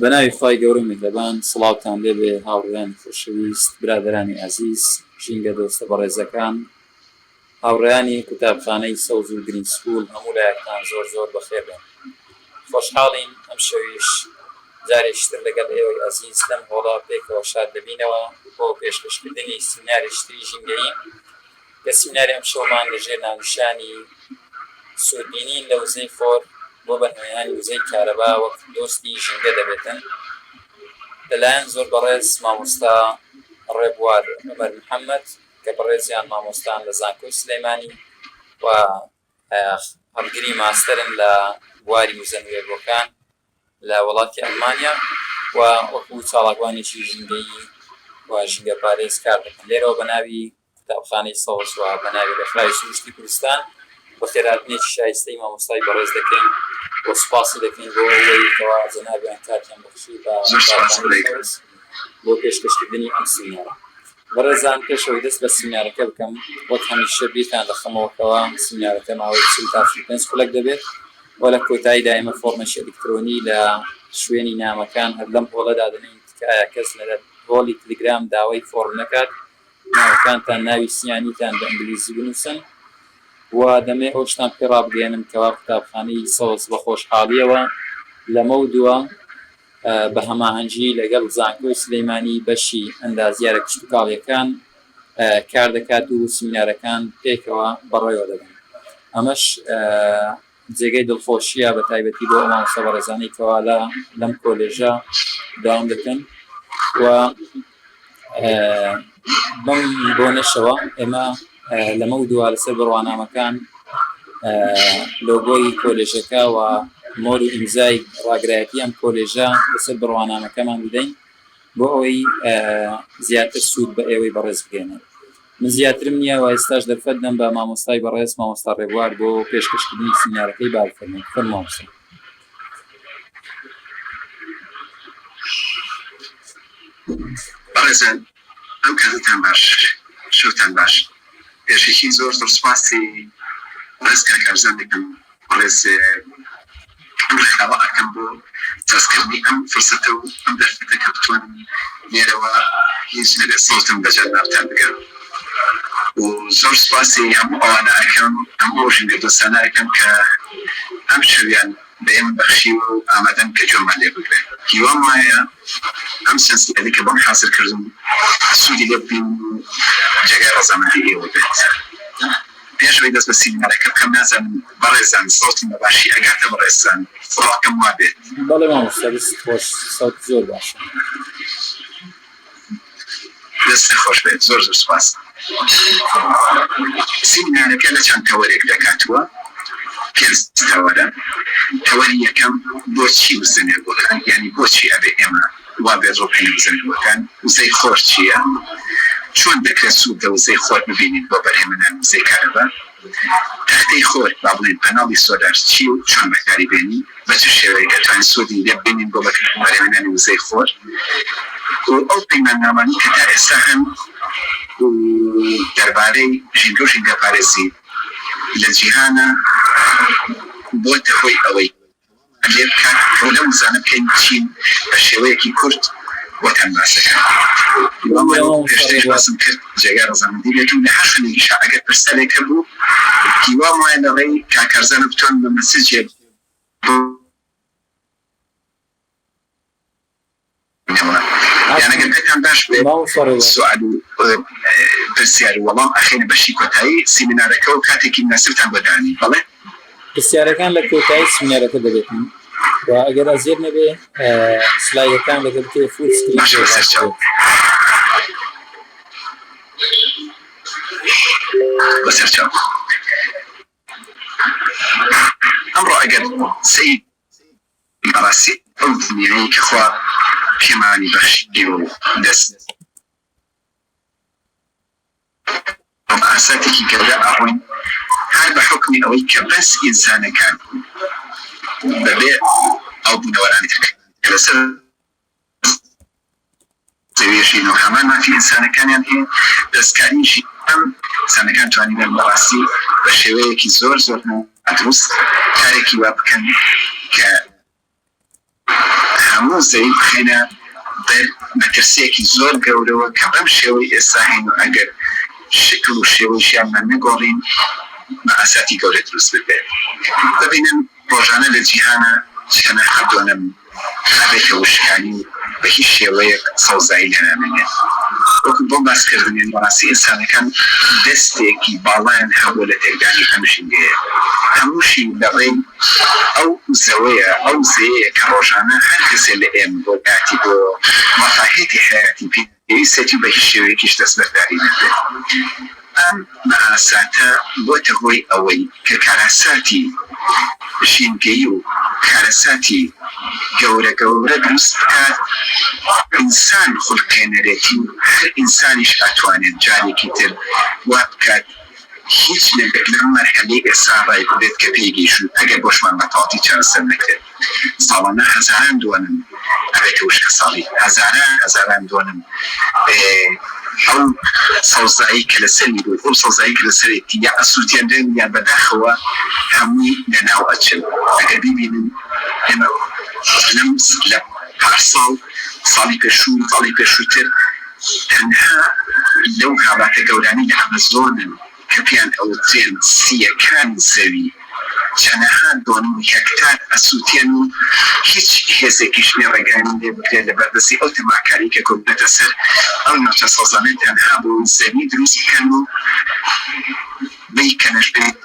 بەناوی خی گەورە میهرەبان سڵاوتان لێبێ هاوڕێیان خۆشەویست برادرانی عەزیز ژینگە دۆستە بەڕێزەکان هاوڕێیانی قوتابخانەی سەوز و گرین سکول هەموو لایەکتان زۆر زۆر بەخێر بێن. خۆشحاڵین ئەم شەویش جارێکتر لەگەڵ ئێوەی عەزیز لەم هۆڵە پێکەوە شاد دەبینەوە بۆ پێشکەشکردنی سیمینارێشتری ژینگەیی کە سیمیناری ئەم شەومان لەژێر ناونیشانی سوودبینین لە وزەی فۆر بۆ بەنهێنانی وزەی کارەبا وەک دۆستی ژینگە دەبێتن لەلایەن زۆر بەڕێز مامۆستا ڕێبوار عومەر محەممەد کە بەڕێزیان مامۆستان لە زانکۆی سلەیمانی و هەڵگری ماستەرن لە بواری وزە نوێبووەکان لە وڵاتی ئەلمانیا و وەکو چاڵاکوانێکی ژینگەیی و ژینگە پارێز کار دەکەن لێرەوە بە ناوی قوتابخانەی سەوز و بە ناوی لەخرای سروشتی کوردستان بە خێرهاتنێکی شایستەی مامۆستای بەڕێز دەکەین بۆ سوپاسی دەکەین بۆ ئەوەی کەوا جەنابیان کاتیان بەخشی بۆ پێشکەشکردنی ئەم سیمینارە. بەڕێزان پێشەوەی دەست بە سیمینارەکە بکەم وەک هەمیشە بیرتان دەخەمەوەکەوە سیمینارەکە ماوەی 45 خولەک دەبێت و لە کۆتاییدا ئێمە فۆرمەشی ئەلکترۆنی لە شوێنی نامەکان هەر لەم هۆڵەدا دەنین تکایە کەس لە هۆڵی تەلگرام داوای فۆرم نەکات ناوەکانتان ناوی سییانیتان بە ئینگلیزی بنووسن و دەمێ ئەو شتان پێ ڕابگەێنم کەوا قوتابخانەی سەوز بە خۆشحاڵیەوە لەمە دووە بە هەماهەنگی لەگەڵ زانکۆی سلەیمانی بەشی ئەندازیارە کشتتوکاڵیەکان کار دەکات و سیمینارەکان پێکەوە بەڕێوە دەبن. ئەمەش جێگەی دڵخۆشیە بە تایبەتی بۆ مامۆستا بەڕێزانەی کەوا لەم کۆلێژە داوام دەکەن و بەم بۆنەشەوە ئێمە لەمە دووە لەسەر بڕوانامەکان لۆگۆی کۆلێژەکە و مۆر و ئیمزای ڕاگرایەتی ئەم کۆلێژە لەسەر بڕوانامەکەمان بدەین بۆ ئەوەی زیاتر سوود بە ئێوەی بەڕێز بگەێنێت. من زیاترم نییە و ئێستاش دەرفەت دەم بە مامۆستای بەڕێز مامۆستا ڕێبوار بۆ پێشکەشکردنی سیمینارەکەی بارفەرمێن. فەرمووە. بەڕێزان ئەم کاتتان باش شوتان باش پێشێکی زۆر زۆر سوپاسی ڕێز کارکارزان دەکەم ڕێز ئەم ڕێکاوە ئەەکەم بۆ جاسکردنی ئەم فرسەتە و ئەم دەرفەتە کە بتوانم لێرەوە هیچ لەبێ سەوتم بەجار ناوتان بگەم و زۆر سوپاسی هەموو ئەوانە ئەەکەم هەموو ژینگە دۆستانە ئەەکەم کە ئەم شەویان بە ئێمە بەخشی و ئامادەن کە جۆمان لێ بگرێت. هیوام وایە ئەم سەنسیەلی کە بۆم حاصل کردم سوودی لێ ببین و جێگای ڕەزامەندی ئێوە بێت. پێشەوەی دەست بە سیمینارەکە بکەم نازانم بەڕێزان سەوتم بەباشی ئەگاتە بەڕێزان فڕاکەم وا بێت. بەڵێ مامۆستا دەست خۆش سەوت زۆر باشە. دەستی خۆش بێت زۆر زۆر سوپاس. سیمینارەکە لە چەند تەوەرێک دەکاتوە پێنج تەوەرە. تەوەری یەکەم بۆچی وزە نوێبووەکان یعنی بۆچی ئەبێ ئێمە وا بێت ڕۆپێنی وزە نوێبووەکان وزەی خۆر چییە چۆن دەکرێت سوود لە وزەی خۆر ببینین بۆ بەرهێمەدان وزەی کارەبا تەختەی خۆر با بڵێن پەناڵی سۆلار چی و چۆن بەکاری بێنی بە چ شێوەیە دەتوانین سوودی لێ ببینین بۆ بەرهێمەدانی وزەی خۆر و ئەو پەیماننامانی کە تا ئێستا هەن دەربارەی ژینگە و ژینگە پارێزی لە جیهانە بۆتە هۆی ئەوەی لێ بکات بۆ لەم وزانە بکەین چین بە شێوەیەکی کورت بۆتان باسەکان. پێشترش باسم کرد جێگای ڕەزامەندی بێت و لە هەر خەنێکیشا ئەگەر پرسەلێکە بوو هیوام وایە لەڕێی کاکارزانە بتوان بە مەسیجێ یانەگەر پێتان باش بێت سوال و پرسیار و وەڵام ئەخێنە بەشی کۆتایی سیمینارەکە و کاتێکی مناسبتان بۆ دانی. بەڵێ پرسیارەکان لە کۆتایی سیمینارەکە دەبێتن و ئەگەر ئەزێر نەبێ سلایدەکان لەگەڵ تێ فول سکرین بەسەرچاو. ئەمڕۆ ئەگەر سەید بەڕاستی ئەو دنیایی کە خوا پێمانی بەخشی و دەست ئاساتێکی گەورە ئەڕۆین هەر بە حکمی ئەوەی کە بەس ئینسانەکان بەبێ ئەو بوونەوەرانی کە لەسەر زەویەشین و هەمان مافی ئینسانەکانیان هەیە دەستکاریشی ئەم ئینسانەکان توانیدەن بەڕاستی بە شێوەیەکی زۆر زۆر دروست کارێکی وا بکەن کە هەموو زەوی بخێنە بەر مەترسیەکی زۆر گەورەوە کە بەم شێوەی ئێستا هەین و ئەگەر شکل و شێوەیشیانمان نەگۆڕین بە ئاساتی گەورە دروست ببێت. ببینن ڕۆژانە لە جیهانە چەنە هەردۆنم هەبێتە وشکانی بە هیچ شێوەیەک سەوزایی لەنامێنێت. وەکو بۆ باسکردنیان بەڕاستی ئینسانەکان دەستێکی باڵایان هەبووە لە تێکدانی ئەم ژینگەیە. هەمووشی لەڕێی ئەو زەوەیە ئەو زەیەیە کە ڕۆژانە هەر کەسێ لە ئێمە بۆ داتی بۆ مەفاهێتی حیاتی پێویستێتی بە هیچ شێوەیەکیش دەستبەرداری نەبێت. ئەم بە ئاساتە بۆتە هۆی ئەوەی کە کارەساتی ژینگەیی و کارەساتی گەورە گەورە دروست بکات ئینسان خوڵقێنەرێتی و هەر ئینسانیش ئەتوانێت جارێکی تر وا بکات هیچ لەبێت لەم مەرحەلەی ئێستا ڕای بێت کە پێیگەیشت ئەگەر بۆشمان بە تەواوی چارەسەر نەکرێت. ساڵانە هەزاران دوانم ئەبێتە وشکە ساڵی هەزاران دوانم ئەو سەوزایی کە لەسەری بوو ئەو سەوزایی کە لەسەرێتی یا ئەسووتێنرێن یا بەداخەوە هەمووی لەناو ئەچن. ئەگەر بیبینن ئێمە لە پارساڵ ساڵی پێشوو ساڵی پێشووتر تەنها لەو هاواتە گەورانی لە ئەمەزۆنن کە پێیان ئەوترێن سیەکان زەوی چەنەها دۆنم هەکتار ئەسووتێن و هیچ هێزێکیش نێ ڕێگانی لێ بکرێت لە بەردەستی ئەو تەماکاری کە کۆبنێتە سەر ئەو ناوچە سەوزانەی تەنها بۆ زەوی دروست بکەن و بیکەنەش بێت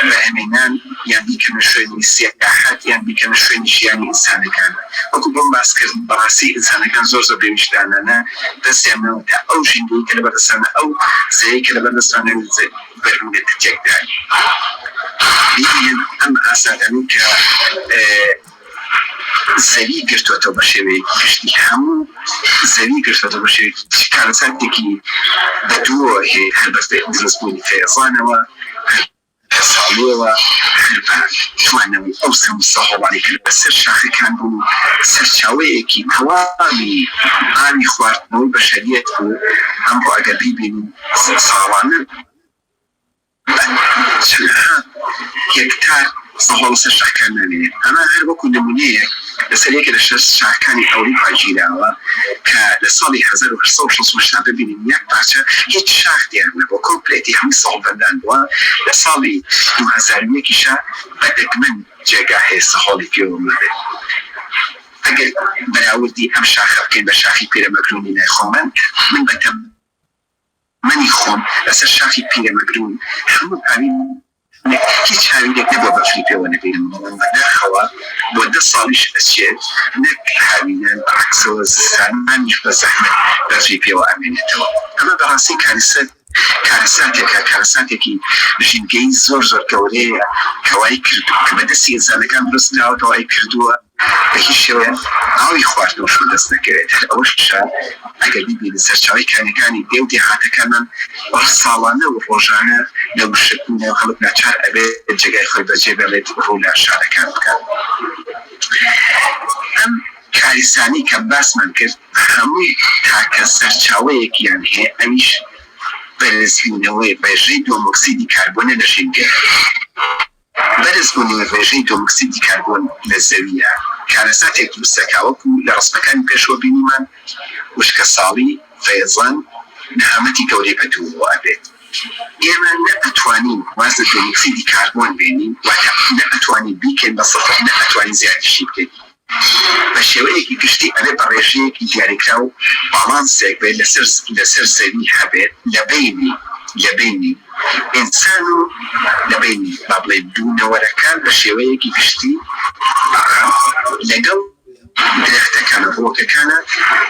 بە ئەمێنان یان بیکەنە شوێنی سیاحەت یان بیکەنە شوێنی ژیانی ئینسانەکان. وەکو بۆم باسکردن بەڕاستی ئینسانەکان زۆر پێویستانانە دەستیان نەوەدا ئەو ژینگەی کە لەبەردەستانە ئەو زەوەی کە لەبەردەستانە بەرمێتە تێکدانی. ببینن ئەم ئاسادانەی کە زەوی گرتووەتەوە بە شێوەیەکی گشتی هەموو زەوی گرتووەتەوە بە شێوەیەکی کارەساتێکی بەدووە هەیە هەر بەس دروستبوونی فەیەزانەوە ساڵیەوە هەر بە توانەوەی ئەو سەهۆڵانی کرد بەسەر شاخەکان بوو سەرچاوەیەکی تەواوی ئاوی خواردنەوەی بەشەریەت بوو. ئەم بۆ ئەگەر بیبینن ساڵانە چەندها هێکتار سەهۆڵ سەر شاخەکان نامێنێت. ئەمە هەر وەکو نمونەیەک لەسەر یەکێک لە شاخەکانی ئەوروپا گیراوە کە لە ساڵی 1960 ببینین یەک پارچە هیچ شاخ دیار نەبووە کۆمپلێتی هەمووی سەهۆڵبەندان بووە. لە ساڵی 2001 بە دەگمەن جێگا هەیە سەهۆڵی پێوەمە بێت. ئەگەر بەراوردی ئەم شاخە بکەین بە شاخی پیرەمەگرونی نایخۆمەن من بەتەم منی خۆم لەسەر شاخی پیرەمەگرون هەموو ئاوی هیچ هاوینێک نەبووە بەفری پێوە نەبینم بەداخەوە بۆ 10 ساڵیش ئەچێت نەک هاوینان بەعکسەوە زانمانیش بە زەحمەت بەفری پێوە ئەمێنێتەوە. ئەمە بەڕاستی کارەساتێکی ژینگەی زۆر گەورەیە کە وای کردو کە بەدەستی ئینسانەکان دروستکراوەتەوە وای کردووە بە هیچ شێوەیە ئاوی خواردنەوەش دەست نەکەوێت. ئەوەشە ئەگەر بیبینن سەرچاوەی کانەکانی دێو دێهاتەکانمان ساڵانە و ڕۆژانە لە وشکوونە خەڵک ناچار ئەبێت جێگای خۆی بەجێ بێڵێت ڕوو لە شارەکان بکات. ئەم کاریسانی کە باسمان کرد هەمووی تاکە سەرچاوەیەکیان هەیە ئەمیش بەرزبوونەوەی ڕێژەی دۆمۆکسیدی کاربۆنە لە ژینگە. بەرزبوونەوەی ڕێژەی دۆمۆکسیدی کاربۆن لە زەویە کارەساتێک دروستەکە وەکو لە ڕستەکانی پێشوە بینیمان وشکە ساڵی فەیزان نەهامەتی گەورەی بەدوو ئەبێت. ئێمە نەئەتوانین واز لە دۆمۆکسیدی کاربۆن بێنین واتە نەئەتوانین بیکەین بە سەفر نەئەتوانین زیاتریشی بکەین. بە شێوەیەکی گشتی ئەبێ بە ڕێژەیەکی دیاریکرا و باڵانسێک بێت لەسەر زەوی هەبێت لە بینی ئینسان و لە بینی با بڵێ دوونەوەرەکان بە شێوەیەکی گشتی لەگەڵ درەختەکانە ڕۆکەکانە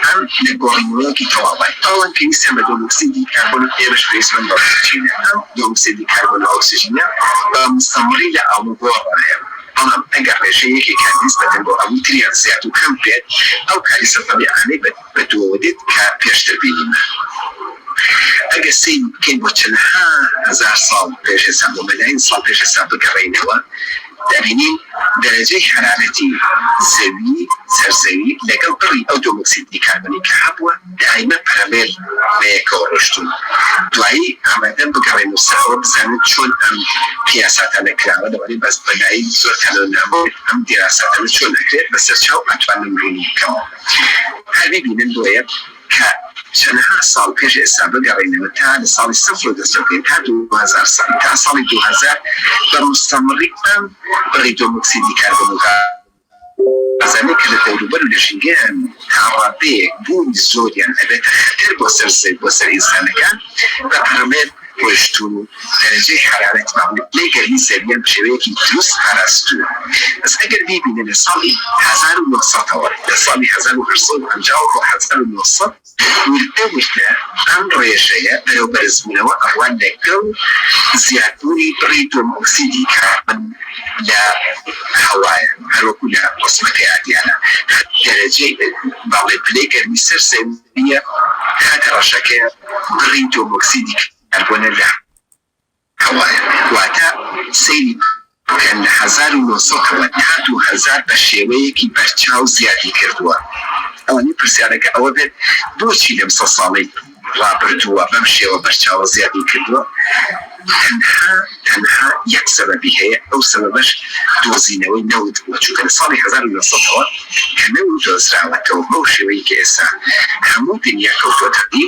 ئەم لە گۆڕینەوەیەکی تەواوی ئەوان پێویستیان بە دۆمۆکسیدی کاربۆن و ئێمەش پێویستمان بە ئۆکسیجینە. ئەم دۆمۆکسیدی کاربۆن و ئۆکسیجینە بە مستەمڕی لە ئاڵوگۆڕەیە. بەڵام ئەگەر ڕێژەیەکێکیان نیسبەتەن بۆ ئەوی تریان زیات و کەم بێت ئەو کاریسە تەبیعانەی بەدووەوە دێت کە پێشتر بینیمە. ئەگەر سین بکەین بۆ چەندها هەزار ساڵ پێش حساب بۆ مەلایین ساڵ پێش حساب بگەڕێینەوە دەبینین دەرەجەی حرارەتی زەوی سەرزەوی لەگەڵ بڕی ئەو دۆمۆکسیدی کاربۆنی کە هەبووە دائیمە پەرەمێر بەیەکەوە ڕۆشتون. دوایی ئامادەم بگەڕێن و سەرەوە بزانن چۆن ئەم پیاساتانە کراوە دەوەری بەس بەلایی زۆر کەلۆنامۆ ئەم دیراساتانە چۆن ئەکرێت بەسەر چاو ئەتوانم ڕوونی بکەمەوە. هەر ببینن بۆیە کە چەندها ساڵ پێش ئێستا بگەڕێنەوە تا لە ساڵی سەفر و دەستەکەین تا 2000 ساڵی تا ساڵی 2000 بە مستەمڕی ئەم بڕی دۆمۆکسیدی کاربۆن ئەزانێت کە لە دەوروبەر و لە ژینگەیان هاوڕابەیەک بوونی زۆریان ئەبێتە خەتەر بۆ سەر ئینسانەکان بە پەرەمێر ڕۆیشتون و دەرەجەی حرارەتی لای گەرمی زەویان بە شێوەیەکی دروست پاراستووە. بەس ئەگەر بیبینە لە ساڵی 1970ەوە لە ساڵی 1850 بۆ 1970 وردە ئەم ڕێژەیە بەرەو بەرزبوونەوە ئەوان لەگەڵ زیادبوونی بڕی دۆمۆکسیدی کاربۆن لە هەوایە هەروەکو لە ڕسمەکەی ئادیانە دەرەجەی باڵێ پلەی گەرمی سەر زەویە هەتە ڕەشەکەیە بڕی دۆمۆکسیدی کاربۆنە لە هەوایە واتە سەیری کە لە 1970 تا 2000 بە شێوەیەکی بەرچاو زیادی کردووە. ئەوەنی پرسیارەکە ئەوە بێت بۆچی لەم 100 ساڵەی ڕابردووە بەم شێوە بەرچاوە زیادی کردووە. تەنها یەک سەبەبی هەیە، ئەو سەبەبەش دۆزینەوەی نەوت بووە، چونکە لە ساڵی 1970ەوە کە نەوت دۆزراوەتەوە بەو شێوەیە کە ئێستا هەموو دنیا کەوتۆتە دی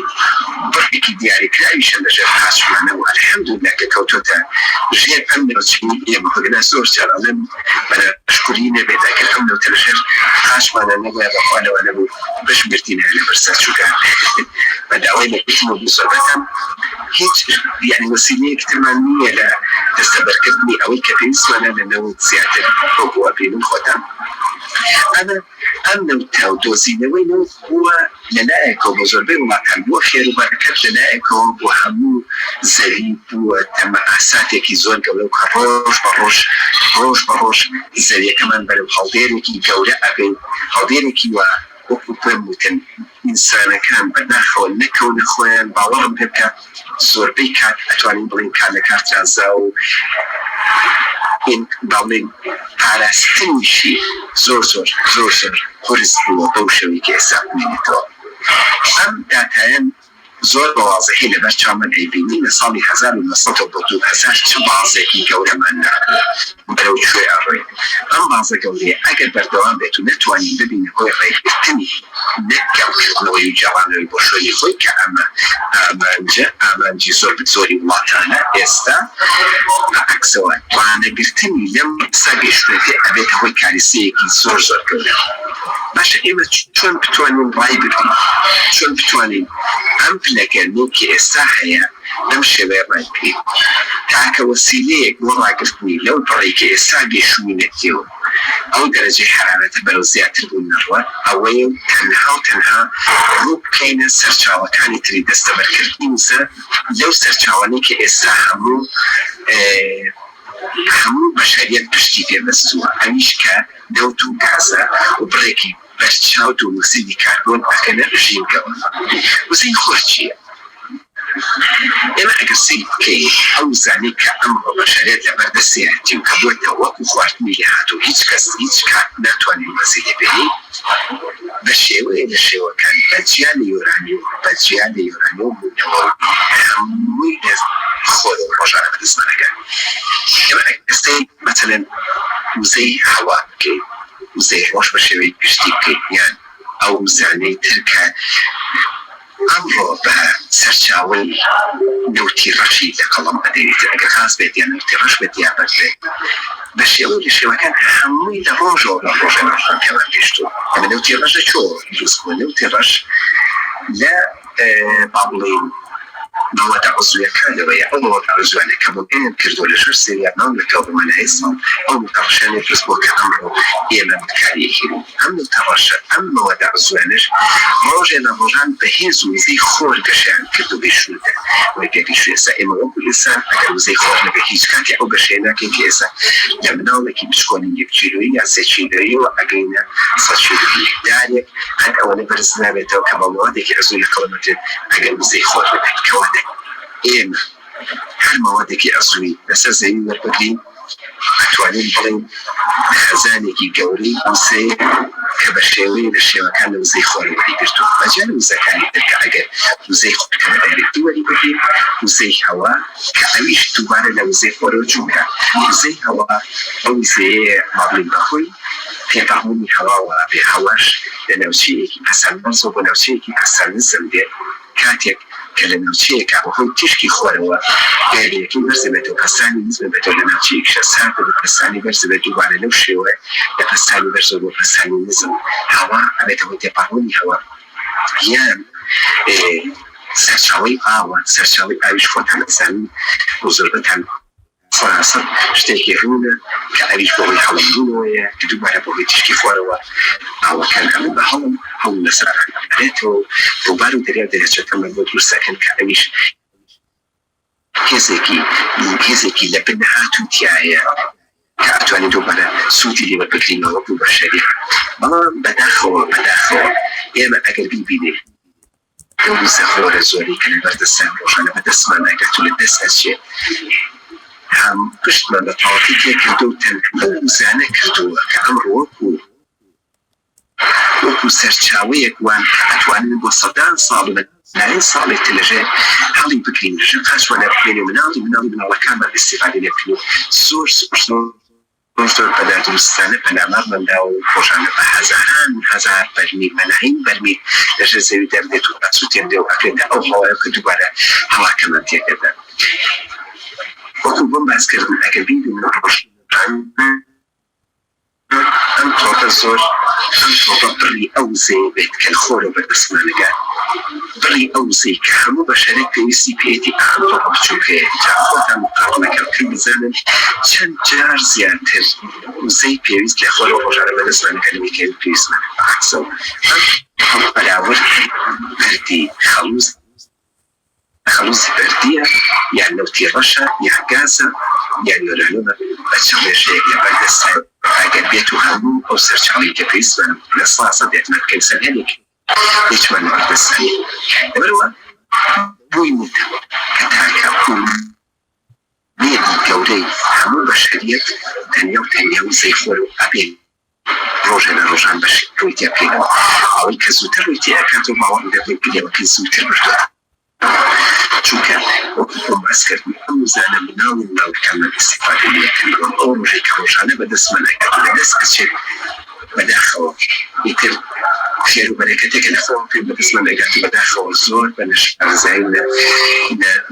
بڕێکی دیاریکراویشە لەژێر پاشمانەوە الحەمدولله کە کەوتۆتە ژێر ئەم نێوچین ئێمە خۆگەنا زۆر جار ئەڵێم بەشکوری نەبێت ئەگەر ئەم نێوتە لەژێر پاشمانە نەبووە بەخوانەوە نەبوو بەشمردینە لە بەرسە چووکە بە داوای لەکوتنەوە بووسەبەتەم هیچ یعنی وسیلەیەکی ترمان نییە لە دەستەبەرکردنی ئەوەی کە پێویستمانە لە نەوت زیاتر بۆ بووە بینم خۆتان. ئەم نەوتە و دۆزینەوەی نەوت بووە لەلایەکەوە بۆ زۆربەی وڵاتان بووە خێر و بەرەکەت لەلایەکەوە بۆ هەموو زەوی بووە تەمە ئاساتێکی زۆر گەورە و کە ڕۆژ بە ڕۆژ زەویەکەمان بەرەو هەڵدێرێکی گەورە ئەبێت هەڵدێرێکی وە وەکو پێم وتن ئینسانەکان بەداخەوە نەکەونە خۆیان باوەڕم پێ بکات زۆربەی کات ئەتوانین بڵین کار لە کارترازا و باڵێن پاراستنیشی زۆر قرس بووە بەو شێوەی کە ئێستا ببینێتەوە. ئەم داتایان زۆر بەوازەحی لەبەر چاومان ئەیبینی لە ساڵی 1920 چ بازێکی گەورەمان بەرەو کوێ ئەڕۆین. ئەم بازە گەورەیە ئەگەر بەردەوام بێت و نەتوانین ببینە هۆی ڕێگرتنی نەکەڵکردنەوەی و جاڵانەوەی بۆ شوێنی خۆی کە ئەمە ئامانجی زۆری وڵاتانە ئێستا عەکسەوە توانەگرتنی لەم سەگی شوێنێ ئەبێتە هۆی کاریسەیەکی زۆر گەورە. باشە ئێمە چۆن بتوانین ڕای بگرین، چۆن بتوانین ئەم پلەگەرمی کە ئێستا هەیە لەم شێوەیە ڕای بگرین تاکە وەسیلەیەک بۆ ڕاگرتنی لەو بڕی کە ئێستا گەیشتووینەتەوە ئەو دەرەجەی حرارەتە بەرەو زیاتر بوون نەڕوە ئەوەیە تەنها ڕوو بکەینە سەرچاوەکانی تری دەستەبەرکردنی وزە لەو سەرچاوانەی کە ئێستا هەموو بەشەریەت پشتی پێبەستووە ئەویش کە نەوت و گازە و بڕێکی بەرچاو دۆمۆکسیدی کاربۆن ئەکەنە ژینگەوە. وزەی خۆش چییە؟ ئێمە ئەگەر سەیر بکەین ئەو زانەی کە ئەمڕۆ بەشەریەت لەبەردەستیەتی و کە بۆتە وەکو خواردنی لەهاتوو هیچ کەس هیچ کات ناتوانین وەزی لێبێنین بە شێوەکان بەجیا لە یۆرانیۆم بوونەوە هەمووی خۆر و ڕۆژانە بەدەستمانەکان. ئێمە ئەگەستەی مەتەلەن وزەی هەوا بکەین، وزەی ڕۆژ بە شێوەی گشتی بکەین یان ئەو زانەی ترکە ئەمڕۆ بە سەرچاوەی نەوتی ڕەشی لە قەڵەم ئەدەیت ئەگەر خاص بێت یان نەوتی ڕەش بێت یا بەر بێت بە شێوەی لە شێوەکان هەمووی لە ڕۆژەوە لە ڕۆژەکان پێمان گەیشتووە. ئەمە نەوتی ڕەشە چۆ دروست بووە؟ نەوتی ڕەش لە با بڵێین مواد عضویەکانەوەیە ئەو مواد عضویانە کە بۆگەیان کردووە لە ژێر سێریانەوە لە کەوتمانەی ساڵ ئەو نوتەڕەشانێ دروست بووە کە ئەمڕۆ ئێمە بەکاریەکی بوو. ئەم نوتەڕەشە ئەم مواد عضویانەش ڕۆژێ لە ڕۆژان بەهێز و وزەی خۆر گەشیان کردو گەیشتوونەتە وەی گەیشتووە. ئێستا ئێمە وەکو ئینسان ئەگەر وزەی خۆر نەبێ هیچ کاتی ئەو گەشەیە ناکەین کە ئێستا لە مناڵێکی بچکۆڵی 1 کیلۆیی یا 3 کیلۆییەوە ئەگەینە 100 کیلۆیی دارێک هەر ئەوەنە بەرز نابێتەوە کە بە موادێکی عضوی لە قەڵەمەکرێت ئەگەر وزەی خۆر نەبێت کەواتە ئێمە هەر موادێکی عضوی لەسەر زەوی وەربگرین ئەتوانین بڵێن خەزانێکی گەورەی وزەیە کە بە شێوەیە لە شێوەکان لە وزەی خۆرەوەری گرتووە بەجان وزەکانی ترکە ئەگەر وزەی خۆرەکە بە دایرەکتی وەری بگرین وزەی هەوا کە ئەویش دووبارە لە وزەی خۆرەوە چوونکە وزەی هەوا ئەو وزەیە مابڵین بەخۆی پێپەڕبوونی هەواوە بێ هەواش لە ناوچەیەکی پەسەندبەرزەوە بۆ ناوچەیەکی پەسەندنزم دێت کاتێک کە لە ناوچەیەکە بەهۆی تشکی خۆرەوە گەرەیەکی بەرز بێتەوە پەسانی نزم بێتەوە لە ناوچەیەکیشە سارد بە پەسانی بەرز بێت دووبارە لەو شێوە لە پەسانی بەرزەوە بۆ پەسانی نزم هەوا ئەبێتەوە تێپەڕبوونی هەوا یان سەرچاوەی ئاوە سەرچاوەی ئاویش خۆتان دەزانن بۆ زۆربەتان خۆراسە شتێکی ڕوونە کە ئەویش بەهۆی هەڵمبوونەوەیە کە دووبارە بەهۆی تشکی خۆرەوە ئاوەکان هەموو بە هەڵم لەسەر ئەرێتەوە دووبار و دەریا دەرێچێتەوە بۆ دروستەکەن کە ئەویش هێزێکی لە بن هاتووتیایە کە ئەتوانین دووبارە سوودی لێوە بگرینەوە بوو بە شەریک بەڵام بەداخەوە ئێمە ئەگەر بیبینێ ئەو وزە خۆرە زۆری کە لە بەردەستان ڕۆژانە بەدەستمان ئەگەت و لە دەست ئەچێت هەم پشتمان بە تەواوی تێکردو و تەنها وزانە کردووە کە ئەمڕۆ وەکو سەرچاوەیەک وان ئەتوانین بۆ سەدان ساڵ لایەن ساڵێک لەژێ هەڵی بگرین لەژێ قاچوانە بخوێنێ و مناڵەکانمان ئیستیفادە لێ بکەین و زۆر زۆر پەدا دروستانە پەنامار مندا و ڕۆژانە بە هەزار بەرمیل مەلاهین بەرمیل لەژێ زەوی دەردێت و ئەچوو دێ و ئەکرێتە ئەو هەوایە کە دووبارە هەواکەمان تێکەدا وەکو بۆم باسکردن ئەگەر بیبین ئەم تۆپە زۆر ئەم تۆپە بڕی ئەو وزەیە بێت کە خۆرە بەدەستمانەکە بڕی ئەو وزەی کە هەموو بەشەرێک پێویستی پێێتی ئەم تۆپە بچووکەیە جا خۆتان مقارنەکەم کرد بزانن چەند جار زیاتر وزەی پێویست لە خۆرەوە ڕۆژانە بەدەستمانەکە لەمیکەی پێویستمانە بەعکسەوە ئەم بەراورد بەردی خەلوزی بەردیە یان نەوتی ڕەشە یان گازە یان یۆرانۆمە بە چ ڕێژەیەک لە بەردەستە ئەگەر بێت و هەموو ئەو سەرچاوەی کە پێویستمانە لە سڵاسە دێتمە بکەین سەرهێنێک هیچمان لە بەردەستانی لەبەرەوە بۆی وتە کە تاکە نیەتی گەورەی هەموو بەشەریەت تەنیا و تەنیا وزەی خۆرەوە ئەبێن ڕۆژە لە ڕۆژان بەش ڕووی تێ بکەینەوە ئەوەی کە زووتر ڕووی تێ ئەکات و باوەڕ دەبێت بلێوەکەی زووتر بردووە چونکە وەکو خۆم باسکردن ئەم وزانە مناڵ و مناڵەکانمان ئیستیفادە لێکردن ئەو ڕۆژێک کە ڕۆژانە بەدەستمان ئەکات و لەدەست ئەچێت بەداخەوە ئیتر خێر و بەرەکەتێکە لە خۆم پێ بەدەستمان ئەگات و بەداخەوە زۆر بە نەشارەزایی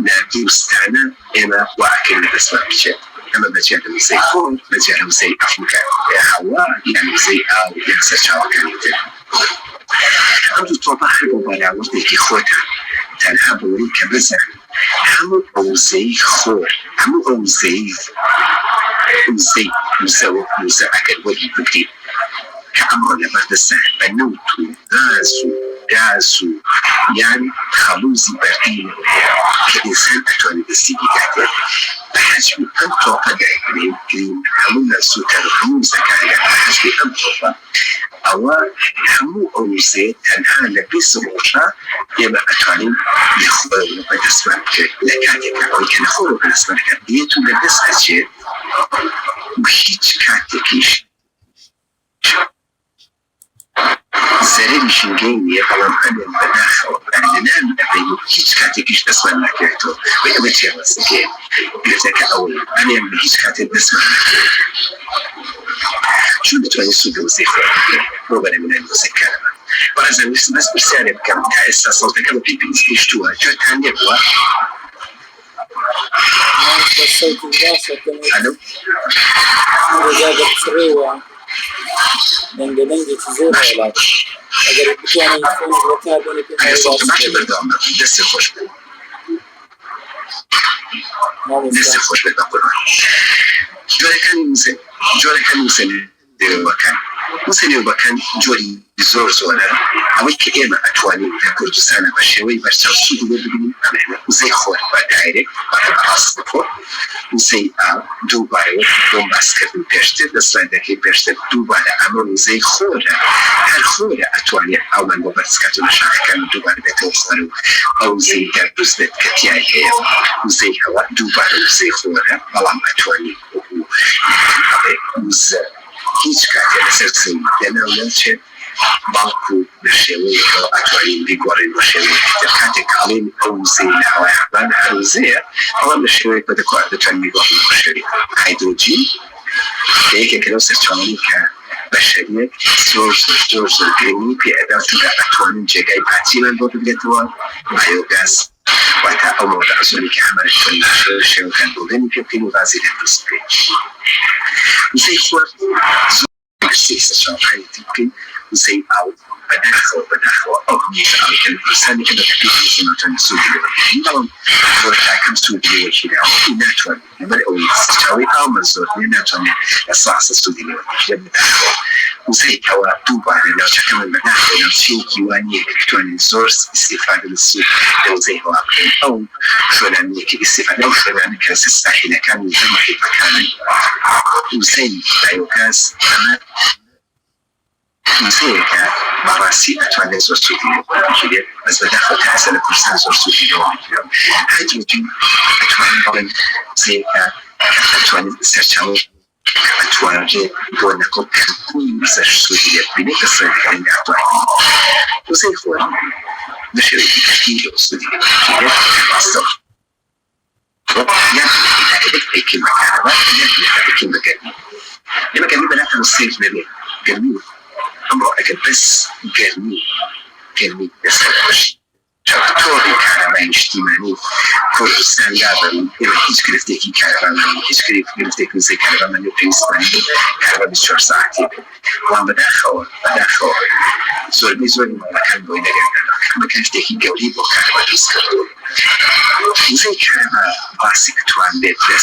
لە دووستانە ئێمە واکەین لەدەستمان بچێت ئەمە بەجیا لە وزەی خۆر بەجیا لە وزەی ئەفریقا هەوا یان وزەی ئاو یان سەرچاوەکانی تر ئەم دوو تۆپە هەر بۆ بەراوردێکی خۆتە تەنها بۆی کە بزانن هەموو ئەو وزەی خۆر هەموو ئەو وزە ئەگەر وەری بگرین کە ئەمڕۆ لە بەردەستە بە نەوت و گاز و یان خەڵوزی بەردینەوە کە ئینسان ئەتوانێت دەستی بکاتێت بە حەجمی ئەم تۆپە گرین هەموو نەسووتەر و هەموو وزەکانە بە حەجمی ئەم تۆپە ئەوە هەموو ئەو وزێ تەنها لە 20 ڕۆژە ئێمە ئەتوانین لە خۆرەوە بەدەستمان بکرێت لە کاتێکە ئەوەی کە لە خۆرەوە بەدەستمانەکە بێت و لەدەست ئەچێت و هیچ کاتێکیش زەرەری ژینگەی نییە بەڵام ئەمێن بەداخەوە لەنام ئەبین و هیچ کاتێکیش دەستمان ناکرێتەوە و ئەمە جیاوازەکەیە گرتەکە ئەوەی ئەمێن هیچ کاتێک دەستمان ناکرێت چون دەتوانێت سوود لە وزەی خۆر بکەین بۆ بەرەمێنانی وزەکانەوە بەڕێزان ویستم بەس پرسیارێ بکەم تا ئێستا سەڵتەکە بە پێی پێویست گەیشتووە گوێتان لێ بووە ئەلۆ دەنگەدەنگێکی زۆر وڵات ئەگەر بتوانین خۆی بۆتا بێنێت سەڵتە باشە بەردەوامە دەستی خۆش بێت دەستی خۆش بێت بە قوربان جۆرەکانی وزەنێوەکان وزەنێوەکان جۆری زۆر زۆرە ئەوەی کە ئێمە ئەتوانین لە کوردستانە بە شێوەی بەرچاو سوود بۆ ببینین ئەمێنە وزەی خۆر بە دایرێک بەڕاست بخۆر وزەی ئاو دووبارەوە بۆم باسکردن پێشتر لە سلایدەکەی پێشتر دووبارە ئەمە وزەی خۆرە هەر خۆرە ئەتوانێت ئەومان بۆ بەرزکات و لە شاخەکان دووبارە بێتەوە خۆر و ئەو وزەی دەردروست بێت کە تیای هەیە وزەی هەوا دووبارە وزەی خۆرە بەڵام ئەتوانێت وز هیچ کاتی لەسەر سنگ لەناو نەچێت باڵکو بە شێوەیەکەوە ئەتوانین بیگۆڕین بە شێوەیەکتر کاتێک ئەڵێن ئەو وزەی لە هەوای حیوان هەر وزەیە ئەوە بە شێوەیەک دەتوانین بیگۆڕین بە شێوەیەک هایدرۆجین یەکێکە لەو سەرچاوانەی کە بەشەریەک زۆر گرنگی پێ ئەدا چونکە ئەتوانین جێگای پاتیمان بۆ بگرێتەوە بایۆگاز واتە ئەو مۆدە ئەزۆری کە هەمانش شێوەکان بۆگەنی پێ بکەین و غازی لەدروست بکەین وزەی خۆر زۆر سەرچاوەکانی تر بکەین وزەی ئاو بەداخەوە ئەو هەموو ئاوکەن پرسانی کە بەتەکلیفی ناتوانین سوودی لێ بگرین بەڵام زۆر تاکەم سوودی لێوەکی داوە ناتوانین لەبەر ئەوەی سەرچاوەی ئاومان زۆر نییە ناتوانین لە ساسە سوودی لێوە بگرین بەداخەوە وزەی کەوە دووبارە ناوچەکەمان بەداخەوە ناوچەیەکی وانییە کە بتوانین زۆر ئیستیفادە لە سوود لە وزەی هەوا بکەین ئەو شۆلانەیەکی ئیستیفادە ئەو شۆلانە کە ساحیلەکان و محیطەکانن وزەی بایۆگاز ئەمە وزەیەکە بەڕاستی ئەتوانێت زۆر سوودی لێوە بگیرێت بەس بەداخەوە تا ئێستا لە کوردستان زۆر سوودی لێوە بگیرێت هایدرۆجین ئەتوانین بڵێن وزەیەکە ئەتوانین سەرچاوە ئەتوانێت بۆ نەکۆکردنی وزەش سوودی لێ ببینێت کە سەرەکانی ئەتوانین وزەی خۆر بە شێوەیەکی گشتی لێوە سوودی لێ بگیرێت ڕاستەوە يمكن مكانه يمكن مكانه لما كان يبقى نحن الصيف نبي جميل أمره أكل بس جميل بس شاطوري كهرباء اجتماعي كردستان دابا هیچ گرفتێکی کارەبامان هیچ گرفتێکی وزەی کارەبامان پێویستمانی کارەبا 24 ساعتی بێت وان بەداخەوە زۆربەی زۆری ماڵەکان بۆی دەگەڕێنەوە ئەمە گرفتێکی گەوری بۆ کارەبا دروستکردنەوە وزەی کارەبا باسی بتوان بێت لە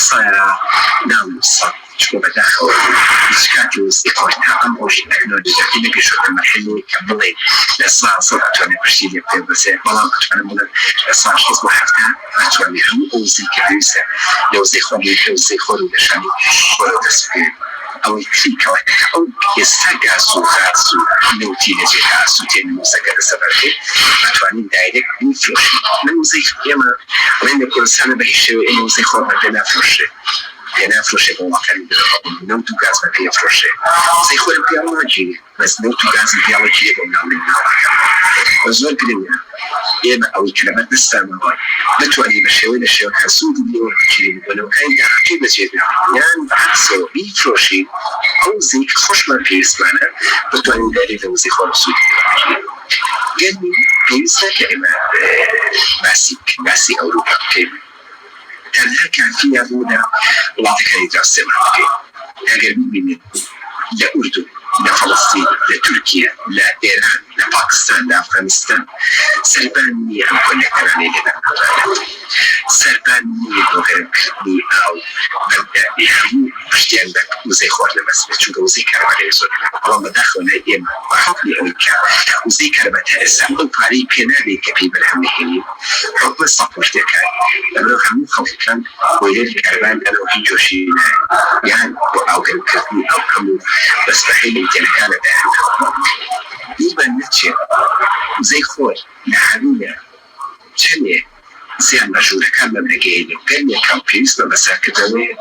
ناو سەد چون بەداخەوە هیچ کاتی وزەی خۆشنا ئەم ڕۆژی تەکنۆلۆژیەکە نەگەیشتە مەرحلەیەک کە بڵێ لە سەد ئەتوانێت پشتی لێ پێ بەسێت بەڵام ئەتوانم بڵێن لە سەد 7 ئەتوانێت هەموو ئەو وزەی کە پێویستە لە وزەی خۆر و لەشانی خۆرەوە دەست بکەوێت ئەوەی کلیکەوە ئەو ئێستا گاز و نەوتی لەجێ گاز و تێنووسەکە لەسەبەرکەی ئەتوانین دایرێک بیفرۆشین من وزەی ئێمە بڵێن لە کوردستانە بە هیچ شێوەیە ئێمە وزەی خۆرمان پێ نافرۆشرێت نافرۆشێت بۆ وڵاتانی نەوت و گاز بە پێفرۆشێت وزەی خۆرم پیاڵ ناگیرێ بەس نەوت و گازی پیاڵەگیرێ بۆ ناوڵی ناوەکە زۆر گرنگە ئێمە ئەوەی کە لەبەر دەستانەوە بتوانین بە شێوەی لە شێوەکە سوودی لێوە بگیرین بۆ نەوەکانی داهاتوی بەجێبێڵین یان بەعکسەوە بیفرۆشین ئەو وزەی کە خۆشمان پێویستمانە بتوانین دایرێک لە وزەی خۆر سوودی لێوە بگیرین پێویستە کە ئێمە باسی ئەوروپا بکەین تەنها کافیە بۆ لە وڵاتەکانی دراوسێمان بکەین ئەگەر ببینێت لە ئوردن لە فەڵەستین لە تورکیا لە ئێران لە پاکستان لە ئەفغانستان سەربان نییە ئەم کۆنێکتەرانەی لێدان سەربان نییە بۆ گەرمکردنی ئاو بەلدانی هەموو پشتیان بە وزەی خۆر لەبەست بێت چونکە وزەی کارەبای زۆر بەڵام بەداخەوە لای ئێمە بەحکمی ئەوەی کە وزەی کارەبا تا ئێستا ئەو پارەی پێ نابێت کە پێی بەرهەم نەهێنین حکومە ساپۆرتەکان لەبەرەوە هەموو خەڵکەکان بۆیەری کارەبان ئەلەوە هیچ جۆشی یان بۆ ئاوگەرمکردنی ئەو هەموو بەستەحیلی تێنەکانە داهێنەوە بیبان نەچێت وزەی خۆر لە هەموویە چەندێ زیان بە ژوورەکان بەبرەگەیەنێ گەرمێکان پێویست بە بەسارکردنەوەیە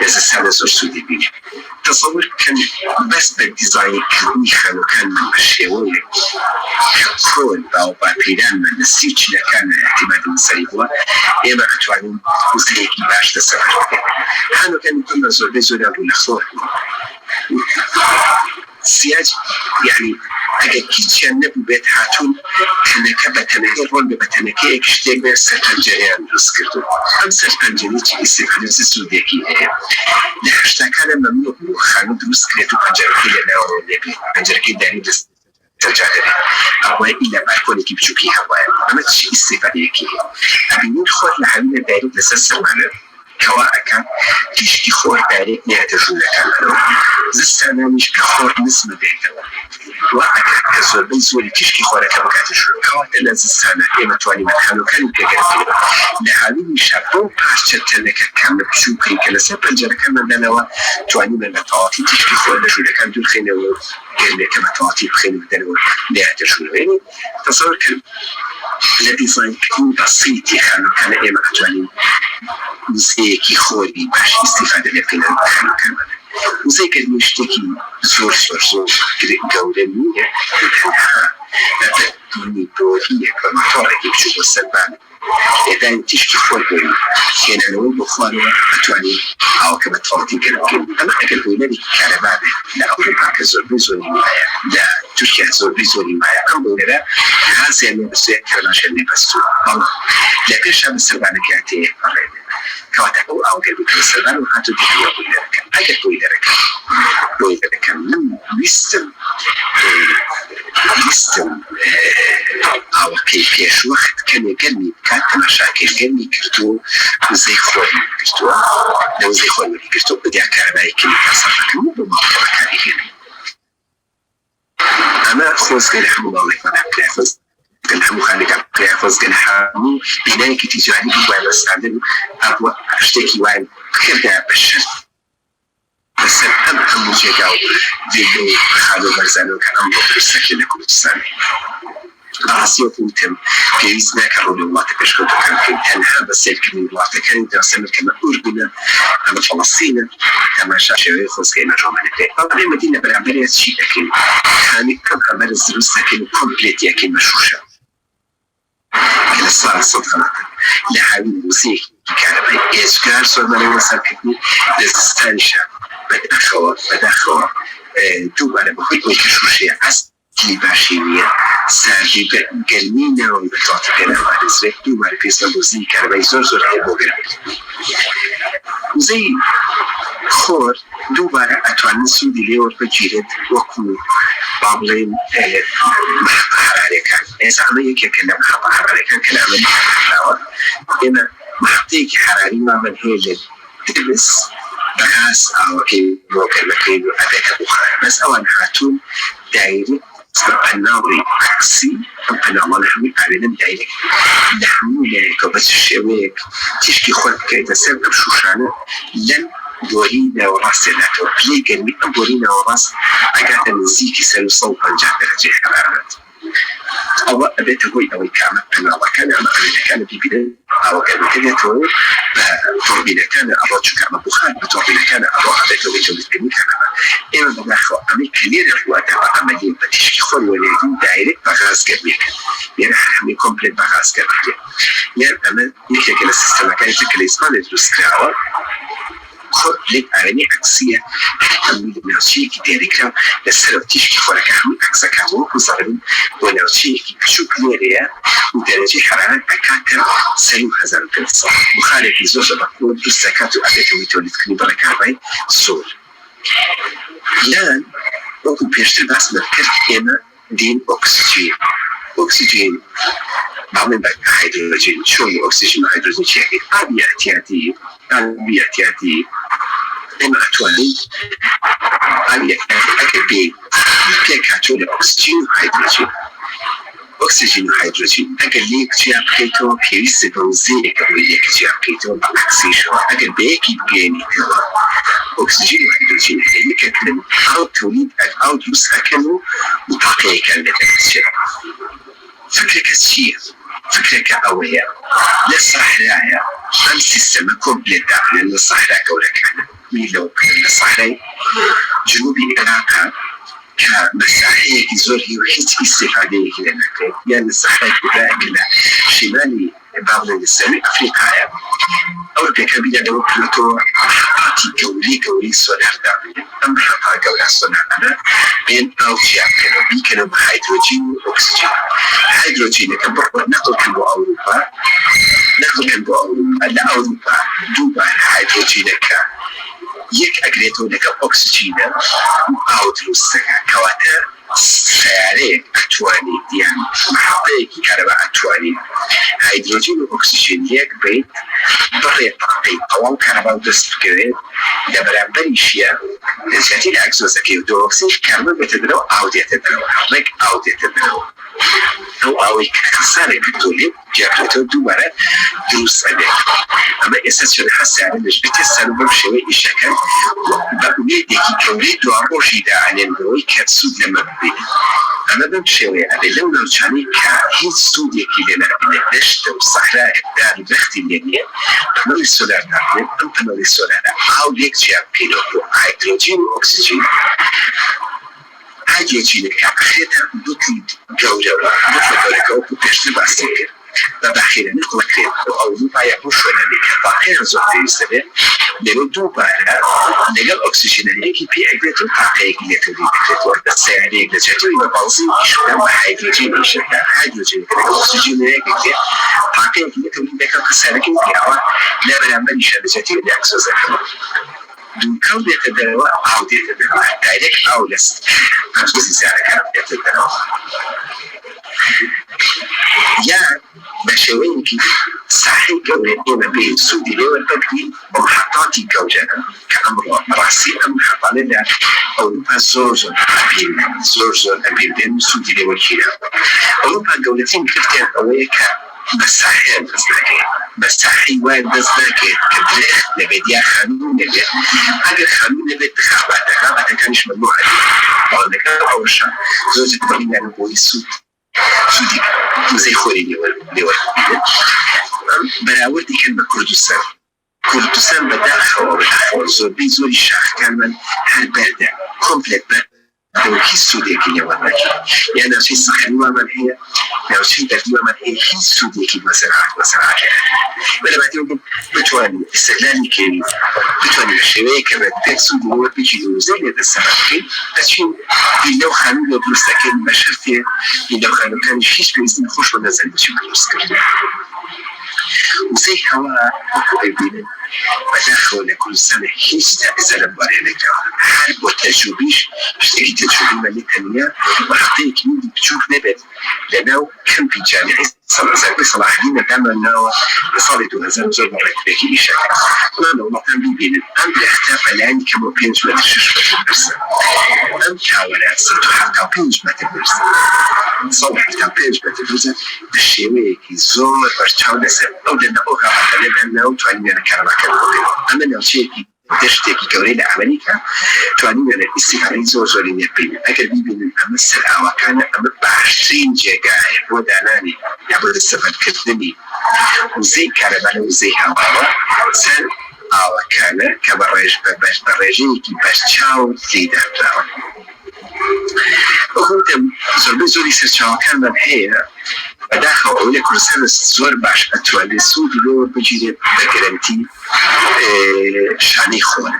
لەزەسانە زۆر سوودی بینێت تەسەوور بکەن بەس بە دیزاینکردنی خانووکانمان بە شێوەیەک کە کۆن باوپاپیرانمان لە سی چینەکانە احتیمالی سەری بووە ئێمە ئەتوانین وزەیەکی باش لەسەر بکەین خانووکانی کۆن بە زۆربەی زۆریان بوو لە خۆر سیاج یعنی ئەگەر هیچیان نەبوو بێت هاتوون تەنەکە بە تەنەکەی ڕۆن بە تەنەکەیەک شتێک بێت سەر پەنجەرەیان دروست کردو ئەم سەر پەنجەرەی ئیستیفادە سوودێکی هەیە لە هەشتاکانە مەمنوع بوو خانوو دروست کرێت و پەنجەرەکەی لەناوەوە لێبێت پەنجەرەکەی دانی دەست تەجارەکە ئەوەی لە بارکۆنێکی بچووکی هەوایە ئەمە چی ئیستیفادەیەکی هەیە ئەبینین خۆر لە هەمینە دایرێک لەسەر سەرمانە کەوا ئەکە تیشکی خۆر دایرێک نیاتە ژوورەکانەوە زستانانیش کە خۆر نسمە بێتەوە وا ئەکە کە زۆربەی زۆری تیشکی خۆرەکە بکاتە ژوور کەواتە لە زستانە ئێمە توانین خانووکانی پێگەرەکەوە لە هاوینیشە بۆ پارچە تەنەکە کامە بچوو بکەین کە لەسەر پەنجەرەکانماندانەوە توانینە لە تەواتی تیشکی خۆر لە ژوورەکان دوورخێنەوە گەرمێکە بە تەواتی بخێن بدەنەوە نیاتە ژوورەوە یعنی تەسەوور کرد لە دیزاینکردنی بەسیطی خانووکانە ئێمە ئەتوانین وزەیەکی خۆری باش ئیستیفادە لە پێناوەکانەکەمان. وزەی گەرمی شتێکی زۆر گەورە نییە، تەنها بەبەردبوونی بۆریەک بە مۆتۆڕێکی بچوو بۆ سەربان لێدانی تیشکی خۆر بۆی هێنانەوەی بۆ خوارەوە بتوانین ئاوەکە بە تەواوەتی گەرم بکەین. ئەمە ئەگەر بۆیلەرێکی کارەبا بێت لە ئەوروپا کە زۆربەی زۆری وایە، لە تورکیا زۆربەی زۆری وایە، ئەم بۆیلەرە غازیان لێ بسوێت کەرماشە لێ بەستووە. بەڵام لە پێشا بە سەربانەکە هاتەیە بەڕێنێ کەواتە ئەو ئاوگەر بکەوە سەربان و هاتوو دیوە بۆیلەرەکە. ئەگەر بۆیلەرەکە من ویستم ئاوەکەی پێشوەخت کەمێ گەرمی بکات، تەماشاکەی گەرمی کردو وزەی خۆری کردووە، لە وزەی خۆری کردو بدیا کارەبایی کەمی سەرفەکەم و بۆ ماڵەکەی هێنێ. ئەمە خۆزگە لە هەموو ماڵێکمانە پێ هەموو خانێکە پێ خۆزگە لە هەموو بینایەکی تیجاری وای بەستاندن ئەبووە شتێکی وای بکردا بە شەرت بەسەر ئەم هەموو جێگا و جێگە و خانە و بەرزانەوە کە ئەم بۆ پرسەکە لە کوردستانی ڕاستی وەکوتم پێویست ناکە ڕۆڵی وڵاتە پێشکەوتەکان بکەین، تەنها بە سەرکردنی وڵاتەکانی دەسەمرکەمە ئوردنە، ئەمە فەڵەستینە، ئەمەشا شێوەیە خۆزگەی نەڕۆمانەکەی. بەڵام ئێمە دین لە بەرامبەرێ چی دەکەین؟ خانێک کەم هەمەرە دروست دەکەین و کۆمپلێت یەکەین بە شوشە کە لە ساڵ سەد هەڵاتن لە هاوین وزەیەکی کارەبای ئێجگار زۆرمانەوە سەرکردنی لە زستانیشە بەداخەوە دووبارە بەخۆی ئەوەی کە شوشەیە ئەستی باشی نییە، ساردی گەرمی ناوەی بە تەواوەتی پێناوارزرێت، دووبارە پێویستە بۆ وزەی کارەبای زۆر هەیە بۆ گەرم. وزەی خۆر دووبارە ئەتوانن سوودی لێ وەربگیرێت وەکو با بڵێن مەحەبە حەرارەکان. ئێستا ئەمە یەکێکە لە مەحەبە حەرارەکان کە لامەنی کراوە. ئێمە مەحەبەیەکی حەراریمان هەیە لە دبس بەغاز ئاوەکەی بۆ گەرمەکەین و ئەبێتە بوخار، بەس ئەوان هاتوون دایرێت پەناڵی عکسی، ئەم پەناڵانە هەمووی ئاوێنن دایرێت لە هەموو لایەکەوە بە چ تیشکی خۆت بکەیتە سەر ئەم شوشانە لەم بۆری ناوەڕاستێداتەوە. پلەی گەرمی ئەم بۆری ناوەڕاست ئەگاتە نزیکی 150 دەرەجەی حەرارەت. ئەوە ئەبێتە هۆی ئەوەی کامە پەناڵەکان ئەمە ئاوێنەکانە بیبینن ئاوەگەرمەکە دێتەوە بە تۆڕبینەکانە ئەڕۆ چونکە ئەمە بوخار بە تۆڕبینەکانە ئەڕۆ ئەبێتەوە تۆلیدکردنی کارەبا. ئێمە بەداخەوە ئەمەی کە لێرە ڕواتەوە ئەمەدین بە تیشکی خۆی وەلێدین دایرێت بە غاز گەرمیەکەن، یعنی هەمووی کۆمپلێت بە غاز گەرمیەکەن. یان ئەمە یەکێکە لە سیستەمەکانی کە لە ئیسپانیا دروست کراوە لێک ئاوێنی عکسیە، هەمووی ناوچەیەکی دیاریکرا لەسەر تیشکی خۆرەکە هەموو عکسەکان وەکو زەڕبن بۆ ناوچەیەکی بچووک لێرەیە و دەرەجەی حەرارەت ئەکاتە 1500 بخارێکی زۆر بەکۆ دروست دەکات و ئەبێتەوەی تۆلیدکردنی بەڕێ کارەبای زۆر. یان وەکو پێشتر باسمە کرد ئێمە دین ئۆکسیجین باڵێن بە هایدرۆجین چۆن ئۆکسیژن و هایدرۆجین چیەکەی ئابی احتیاطی ئێمە ئەتوانین ئابی ئەگەر پێکهاتوو لە ئۆکسیجین و هایدرۆجین ئەگەر لێک جیا بکەیتەوە پێویستە بە وزەیەکە بۆ یەک جیا بکەیتەوە بە عەکسیشەوە. ئەگەر بەیەکی بگەێنیتەوە ئۆکسیجین و هایدرۆجین یەکەکردن ئاو تۆلید ئاو دروست ئەکەن و تاقەیەکان لەدەستێت. فکرەکە چییە؟ فکرەکە ئەوەیە لە ساحرایە ئەم سیستەمە کۆمپلێت دابنێن لە ساحرا گەورەکانە میلۆکن لە ساحرای جنوبی عێراقا کە مەساحەیەکی زۆر هی و هیچ ئیستیفادەیەکی لێ نەکرێت، یان لە ساحرای کوردایەکە لە شیمالی باڵێن لە سەروی ئەفریقایە ئەوروپیەکە بیدەوە کردەوە محەباتی گەوری سۆلار دابنێن. ئەم محەبا گەورە سۆلارانە بێن ئاو جیا بکەنەوە بیکەنەوە بە هایدرۆجین و ئۆکسیجین. هایدرۆجینەکە بڕۆ نەقڵکەن بۆ ئەوروپا لە ئەوروپا دووبارە هایدرۆجینەکە یەک ئەگرێتەوە لەگەڵ ئۆکسیجینە و ئاو دروست دەکات، کەواتە سیارەیەک ئەتوانێت یان محەبەیەکی کارەبا ئەتوانێت هایدرۆجین و ئۆکسیجین لێک بێت بڕێ بقەی تەواو کارەبا و دەست بکەوێت لە بەرامبەریشیە لە زیاتر ئاکسۆزەکەی و دۆکسید کاربن بێتە دەرەوە ئاو دێتە دەرەوە هەڵێک ئاو دێتە دەرەوە. ئەو ئاوەی خەسارێک کردو لێ جیاکرێتەوە دووبارە دروست ئەبێت. ئەمە ئێستا چۆن هەسارە دەژبێتە سەر بەم شێوەی ئیشەکە بە ئومێدێکی گەورەی دوا ڕۆژی داهێنێنەوەی کە سوود لەمە ببینێت. أما بمشي لو نرجعني كهيت سودي كي لنا بنتشت والصحراء الدار بختي اللي بانل السولار دارنا بانل السولار أو يكتشف كيلو هيدروجين وأكسجين هيدروجين كأخيتها بطل جوجة بطل جوجة وبتشتغل بسيطة بخير نقول كريم أو نبايع بشرة اللي كطاقة زوجة يستمر لندو بارا نقل أكسجين اللي كي بيعقدوا طاقة اللي تريد تقول بس يعني جاتوا إلى بعضي لما هيدروجين يشتغل هيدروجين كده أكسجين اللي كده طاقة اللي تريد تقول كسرك يدعوا لا بنعمل يشتغل جاتوا إلى أكسجين دون كون يتدروا أو يتدروا دايركت أو لس أكسجين سعره يتدروا يا بشوينك صحيح جولة إما بين سودي لو البدوي ومحطاتي جوجة كأمر رأسي أم حطالنا أو نبقى زورزون أبين بين سودي لو الكيرا أو نبقى جولتين كفتين أويك مساحين مساحي وين بزناكي كدريخ نبديا خانون نبديا أجر خانون نبديا تخابات كانش ممنوع عليه أو نكا أورشا زوجة بغينا نبوي سود سودي زي خوري لور براوردي كان بكردستان بداخل وبداخل زوربي زوري شاخ كان من هالبلدة كومبليت دوكي السودية كي يواناكي يعني نفسي الصخري ومن هي نفسي دردي ومن هي السودية كي مسرعات ولا بعدين بتواني استغلالي كي بتواني الشوية كما تكسودي وبيجي وزيلة السمكي أشين إنه خانون يبرستكين بشرتي إنه خانون كان يشيش بإذن خوش ونزل بشي بروسكرين وزي هوا أكوئبين بداخل لكل سنة هيش تأذى لبارينك حرب والتجربيش بشتكي تجربي ملكانية وحطيك ميدي بتشوف نبت لأنه كان في جامعي صلاح الدين دائما أنه يصالدوا هذا الزول مرتبكي بشكل أنا ومطان بيبين أم بيختاف الآن كما بينج ما تشوش بتبرسل أم كاولا صرتو حتى بينج ما تبرسل صلاح التابينج ما تبرسل الشيوي كي زور برشاو نسل أو لأنه أغا لأنه تعلمنا كرمك أما نوشيكي دشتێکی گەورەی لە ئەمریکا توانین ئیسیفادەی زۆرزۆری نێبین ئەگەر بیبینن ئەمە سەر ئاواکانە ئەمە باشترین جێگایە بۆ دانانی یا بۆ دەستەفەدکردنی وزەی کارەبا لە وزەی هەواوە سەر ئاواکانە کە بە ڕێژەیەکی بەرچاو تێدادراوە وەکوتم زۆربەی زۆری سەرچاوەکانمان هەیە بداخل أقول لك رسالة زور باش أتوالي سودي لو بجيري بجرانتي شاني خور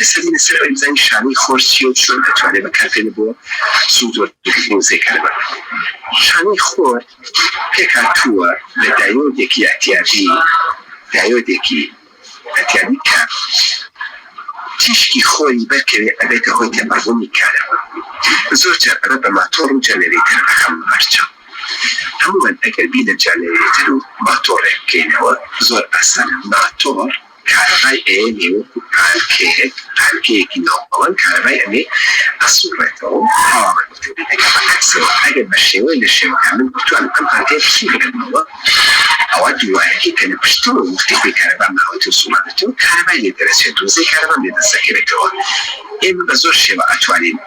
هسه من السر إنسان شاني خور شيء شون أتوالي بكافين بو سود وزي كلمة شاني خور كاتوا لدايو ديكي اعتيادي دايو ديكي اعتيادي كا تشكي خوري بكري أبيك هو تبعوني كلمة زور جربة بماتور جنريتر أخم برشا عموما اگر بین جنریتر و موتور كينوا زور اصلا موتور كهرباء امي پنکیک نوعان كهرباء امي اصورته هوا مكتوبه اگر بشيوه لشيوه كامل كتوان پنکیک سوره نوع او دوائي كان بشتو مختفي كهرباء مهوتو سومانتو كهرباء لدرسيتو زي كهرباء لدرسكيرتو اما بزور شيوه اتوانين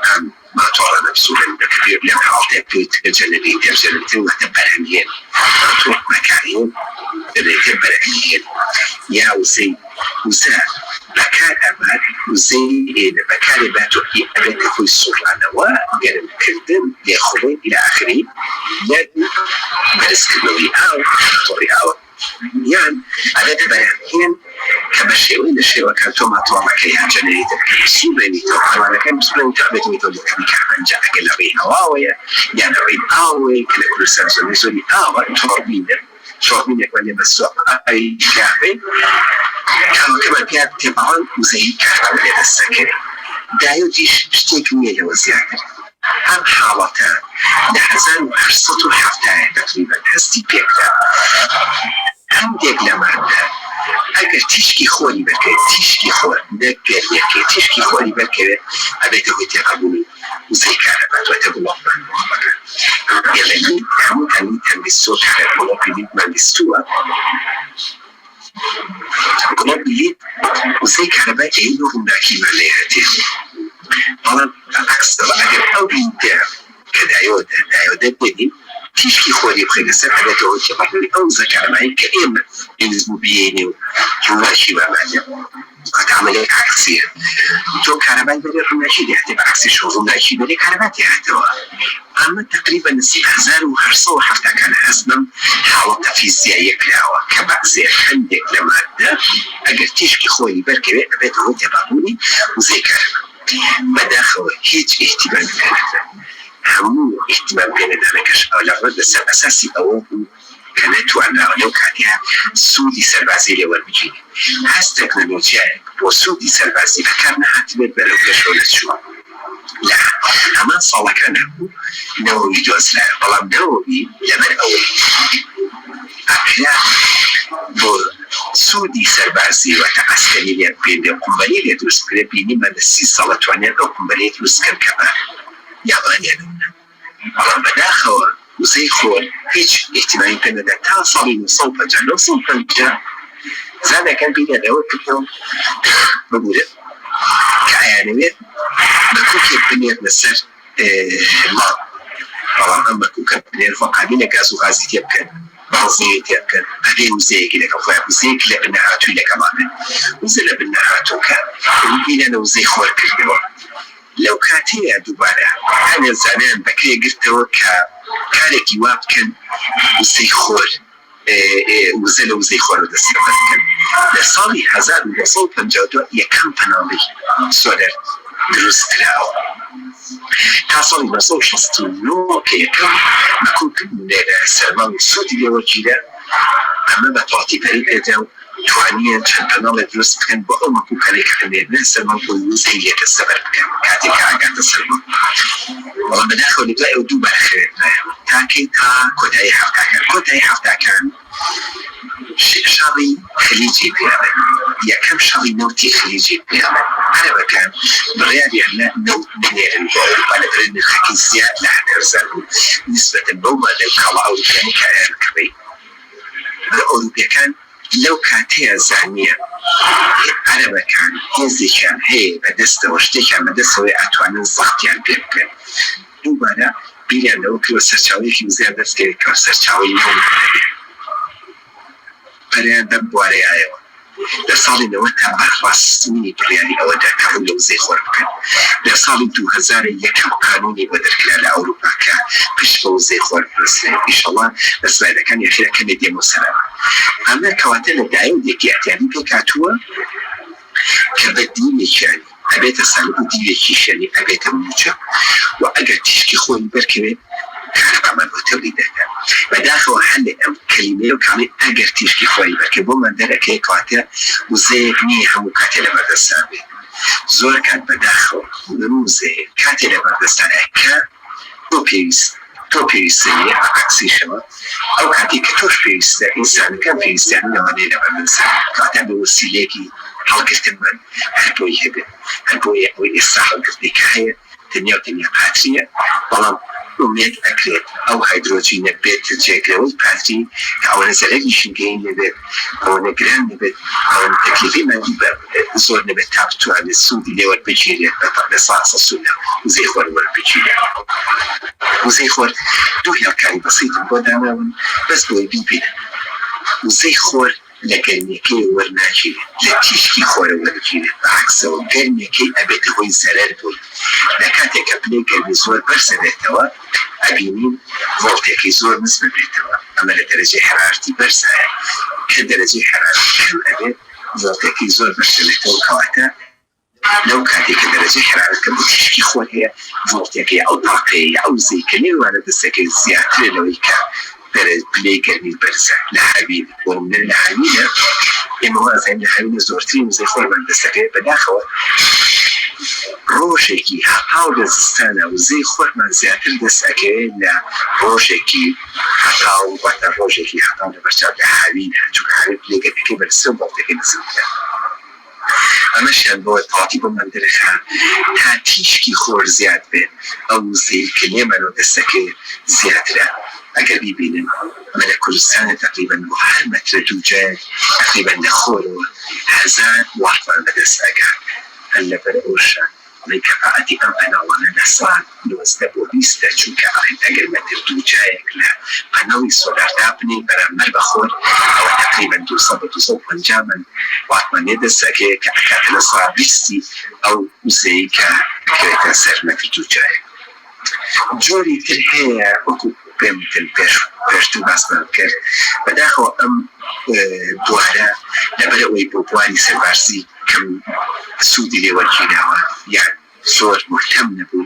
ما طور نفسه كبير لم حاطه في تجلبي تجلبي وتبرهمين تروح مكانين اللي تبرهمين يا وزي وزا بكار أباد وزي إلى بكار باتو أباد في الصورة نوا قال كردم يخلين إلى آخره لكن برسكنوي أو طوري أو يعني على تبرهمين كبشيوين الشيء كانتو ما طوى مكيها جنريتر سيبني توقع أنا كان بسبلين تعبت ميتولي كمي كمان جاء كلا بين هواوية يعني رين آوي كلا كل سنة نزولي آوي شوربين يكواني بسوا أي كابين كما كان تبعون وزي كابين لدى السكري دايو ديش بشتيك مية وزيادة هم حالتان لحزان وحرصتو حفتان تقريبا هستي بيكتا هم ديك لما اگر تشکی خوری بکره تشکی خور نکر یکی تشکی خوری بکره ابیت هویت قبولی وزی کاره بعد و تبلغ من یعنی همون تنبیستو تره بلا بیلید من بیستوه بلا بیلید وزی کاره بعد اینو هم نکی من لیهتی بلا عکس دارم اگر او بیده کە دایۆدە بێنین تیشکی خۆری بخێنە سەر هەبێتەوە کە بەهۆی ئەو زەکارمایی کە ئێمە پێویست بوو بێنێ و هێواشی بەمانە عملية عكسية تو كهرباء بدي رماشي دي هتبقى عكسي شو رماشي بدي كهرباء دي هتبقى أما تقريبا 6000 حتى كان حسنا حاولت فيزيائية كلاوة كبعزي عندك لمادة أجر تيشكي خوي بركبي أبيت هو تبعوني وزي كهرباء بداخل هيج اهتمام كهرباء همو اهتمام بين ذلك الأولاد بس أساسي أو كانت وأنا لو كاتها سودي سربازي لوربجيني هاس تكنولوجيا وسودي سربازي فكان هاتبت بلو كشولة شو لا أما صار كان نووي جوز لا والله نووي لمن أول أحيانا بو سودي سربازي وتعسكرية بين قنبلية دوس بيني ما نسي صلاة وعنيا أو قنبلية دوس كان كمان يابانيا نونا والله بداخل وزي خول هيج اهتمامي كندا تصلي من صوبة جنو صوبة جا زادا كان بينا داود كتنو بقوله كعيانوية بكوكي بنية نسر ما طبعا أما كوكا بنية فقابينا كاسو غازي تيبكن بعضي تيبكن هذين وزيك لك وفاق وزيك لبنهاتو لك أمامن وزي لبنهاتو كان وبينا نوزي خول كردوا لو كاتيا دوباره أنا زمان بكري قلتوا كارێکی وا بکەن وزەی خۆر وزە لە وزەی خۆر دەستێ بکەن لە ساڵی 1952 یەکەم پەناڵی سۆلەر دروست کراوە تا ساڵی 1969 کە یەکەم بەکوڵکردن لێرە سەرماڵی سوودی لێوەگیرە ئەمە بە تاقیپەری پێدا و توانیان چەند پەناڵێک دروست بکەن بۆ ئەو مەکوکەرێک کە لێرە سەرماڵ بۆ وزەی لێتە سەبەر بکەن کاتێک ئاگاتە سەرماڵ والله بداخل نتلاقي ودوب على خير تاكي تا كوتاي حفتا كان شغلي خليجي بيعمل يا كم شغلي نوتي خليجي بيعمل أنا بكان بالرياض يعني نوت بنير البول على برن الخكي زياد لحد أرزاله نسبة البومة للكلا أو كان كأير كبير الأوروبيا كان لو كانت هي زانية أنا بكان هزي كان هي بدست وشتي كان بدست هو أتوان الزغط يعني بيبكن دوباره بیان لو که سرچاوی که زیاد است که سرچاوی نمی برای دم بواره آیا در سال 90 برخواستنی بریانی او در کارون لوزی خور بکن در سال 2001 قانونی و در کلال اروپا که پیش لوزی خور برسه ایشالله بس بعد کن یخیره کنه دی مسلمه اما کواتل دعیو دیگه اعتیادی بکاتوه که بدینی کنی أبيت السالب ودي كيشاني أبيت الموجة وأجر تشكي خوي بركبه كهرباء من وتوليدها بداخل حل كلمة وكمان أجر تشكي خوي بركبه من درك هيك وقتها وزي منيح مقاتلة مدرسة زور كان بداخل نروزي كاتلة مدرسة كا توبيسية عكسي شما أو كاتي كتوش بيستا إنسان كان بيستا لما نينا مدرسة كاتب وسيليكي حلقة من هالبوي هبه هالبوي يستحق بكاية تنيا باتريا بلام أمنيت أكريت أو هيدروجين بيت جاكلوز باتري أو نزلق يشنجين نبت أو نجران نبت أو تكليفي ما نبت زور نبت تابتو عن السود اللي هو البجيريا بطل صاصة السودة وزي خور والبجيريا وزي خور دوهي كان بسيط بودانا بس بوي بيبين وزي خور لكنيكي ورناكي لتيشكي خورة ورجينة بعكس وكنيكي أبيت هوي زرار بوي لكاتك أبنيك المزور برسة بيتوا أبينين فولتكي زور نسبة بيتوا أما لدرجة حرارتي برسة كدرجة حرارتي كم أبيت فولتكي زور برسة بيتوا كواتا لو كاتك درجة حرارة كم تيشكي خور هي فولتكي أو طاقية أو زي كنين وانا دستكي زيادة لويكا بليكر من برزة لحبيب ومن الحبيبة إنه زي الحبيبة زورتين زي خور من دستكي بداخل روشكي حاول زستانا وزي خور من زيادة دستكي روشكي حاول وقت روشكي حاول برشاد لحبيبة شوك حبيب بليكر بكي برسل بلتكي نزلتها أمشان بود تعطيب من درخها تاتيشكي خور زياد بين أو زي الكلمة لو دستكي زيادة اگر ببینیم ملکورستان تقریبا با هر متر دوجه تقریبا نخور و هزار واحد به دست اگر هل بر اوشا بڵێ کەفاەتی ئەم پەناڵانە لە ساڵ 1920 چونکە ئەگەر مەتر دوو جایەک لە پەنەڵی سۆلاردا بنێ بەرامبەر بەخۆر ئەوە تقریبا 250 من واتمانێ دەستەکەی کە ئەکاتە لە ساڵ 20 ئەو وزەیە کە بکرێتە سەر مەتر دوو جایەک. جۆری تر هەیە وەکو پێمتن پێشتر باسمان کرد بەداخەوە ئەم بوارە لەبەر ئەوەی بۆ بواری سەربارزی کەم سوودی لێوەرگیراوە یان زۆر محکەم نەبوو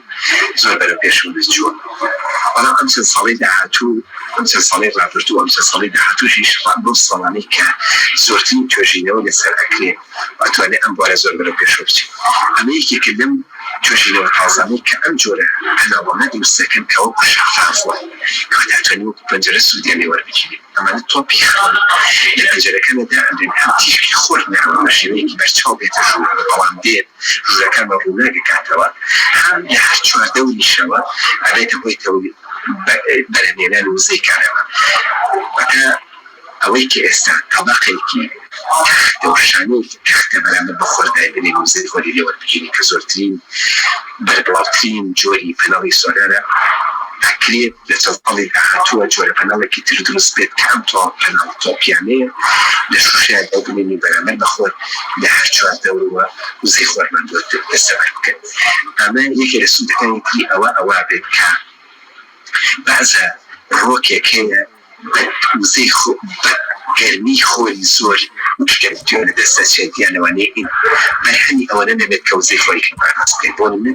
زۆر بەرەو پێشەوە دەچووە. بەڵام ئەم چەند ساڵی داهاتوو ئەم چەند ساڵی ڕابردوو ئەم چەند ساڵی داهاتووشیش بۆ ساڵانەی کە زۆرترین توێژینەوە لەسەر ئەکرێ ئەتوانێت ئەم بوارە زۆر بەرەو پێشەوە بچێت. ئەمە یەکێکە لەم توێژینەوە تازانەی کە ئەم جۆرە پەناڵانە دروستەکەن کە وەکو شەفافە کە دەتوانێت وەکو پەنجەرە سوودیان لێوەربگیرێت. ئەمانە تۆپی خاڵ لە پەنجەرەکانەدا ئەدرێن هەم تیشکی خۆر ناوە بە شێوەیەکی بەرچاو بێتە ژوور بەڵام دێت ژوورەکان بە ڕووناگەکاتەوە هەم لە هەر چواردەوریشەوە ئەبێتە هۆی بەرهەمێنان وزەی کارەوە بەتا ئەوەی کە ئێستا تەبەقێکی دەوشانەیەکی تەختە بەرامبەر بە خۆردای بنێن وزەی خۆری لێوەربگیرێت کە زۆرترین بەربڵاوترین جۆری پەنەڵی سۆلارە ئەکرێت لە چەندساڵی داهاتووە جۆرە پەنەڵێکی تر دروست بێت کە ئەم پەنەڵ تۆپیانەیە لە شوشەیە دەبنێنی بەرامبەر بە خۆر لە هەر چواردەوریەوە وزەی خۆرمان دەستەبەر بکەن. ئەمە یەکێک لە سوودەکانی تری ئەوە بێت کە بەعزە ڕۆکێک هەیە وزەی گەرمی خۆری زۆر مشکلتیۆ لە دەستە چێتیانەوەنێ ئین بەرهەمی ئەوەنە نەبێت کە وزەی خۆری پاراست بکەیت بۆ نمونە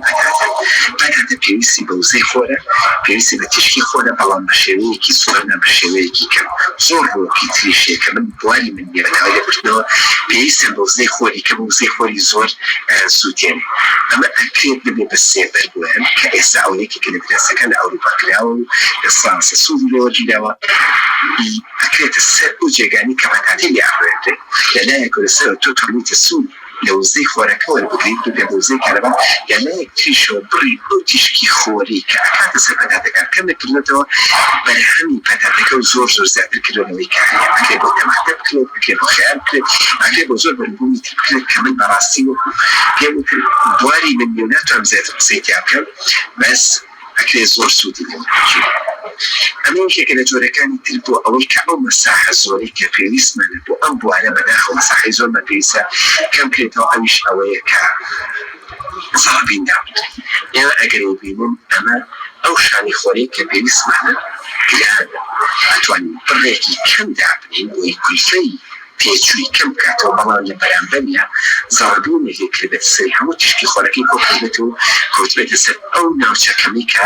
پەتاتە پێویستی بە وزەی خۆرە پێویستی بە تیشکی خۆرە بەڵام بە شێوەیەکی زۆرە بە شێوەیەکی کەم زۆر ڕۆکی تریشەیە کە من بواری من بێبەتەوەی لەبردنەوە پێویستیان بە وزەی خۆری کە بە وزەی خۆری زۆر سوودێنێ. ئەمە ئەکرێت ببێ بە سێبەر بوویان کە ئێستا ئەوەیەکێکە لە دراسەکان لە ئەوروپا کراوە و لە فرانسە سوودی لێوەرگیراوە ئەکرێتە سەر ئەو جێگانی کە بەتاتی لێڕێتێ لەلایەک لەسەر تۆ توانیتە سوود لە وزەی خۆرەکەوە بگریت و بێ بە وزەی کارەبا لەلایەک تریشەوە بڕی ئەو تیشکی خۆری کە ئەکاتە سەر پەتاتەکان کەم نەکردنەوە بەرهەمی پەتاتەکە و زۆر زیاترکردنەوەی کارەیە ئەکرێت بۆ تەماتە بکرێت ئەکرێت بۆ خەیار بکرێت ئەکرێت بۆ زۆر بەربوونی تر بکرێت کە من بەڕاستی وەکو پێم وتر بواری من ناتوانم زیاتر قسەی تیا بکەم بەس ئەکرێت زۆر سوودی لێوەربگیرێت. ئەمە یەکێکە لە جۆرەکانی تر بۆ ئەوەی کە ئەو مەساحە زۆری کە پێویستمانە بۆ ئەم بوارە بەداخەوە مەساحەی زۆر پێویستە کەم کرێتەوە ئەویش ئەوەیە کە زەڵبین داوت. ئێوە ئەگەر ببینن ئەمە ئەو شانی خۆری کە پێویستمانە گرانە ئەتوانین بڕێکی کەم دابنین بۆی کولفەی پێچووی کەم بکاتەوە بەڵام لە بەرامبەریە زەڵبوونێکی کردێت سەری هەموو تیشکی خۆرەکەی کۆکردێت و کەوتبێتە سەر ئەو ناوچەکەمی کە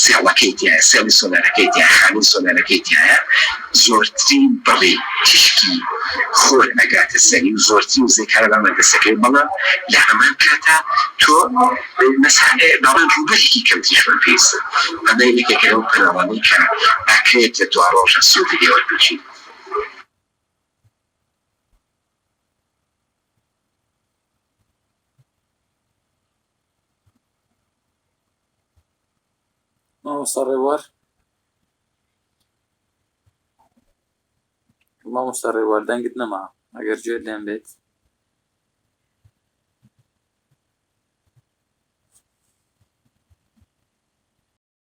سێڵەکەی تایە سێڵی سۆلارەکەی تایە خانی سۆلارەکەی تایە زۆرترین بڕی تیشکی خۆر ئەگاتە سەری و زۆرترین وزەی کارەبا دەستەکەوێت بەڵام لە هەمان کاتە تۆ بەڵام ڕووبەرێکی کەم تیشمان پێویستە. ئەمە یەکێکە لەو پەناڵانەی کە ئەکرێت لە دوا ڕۆژە سوودی لێوەربگیرێت. مامۆستا ڕێوار دەنگت نەما ئەگەر گوێت لێم بێت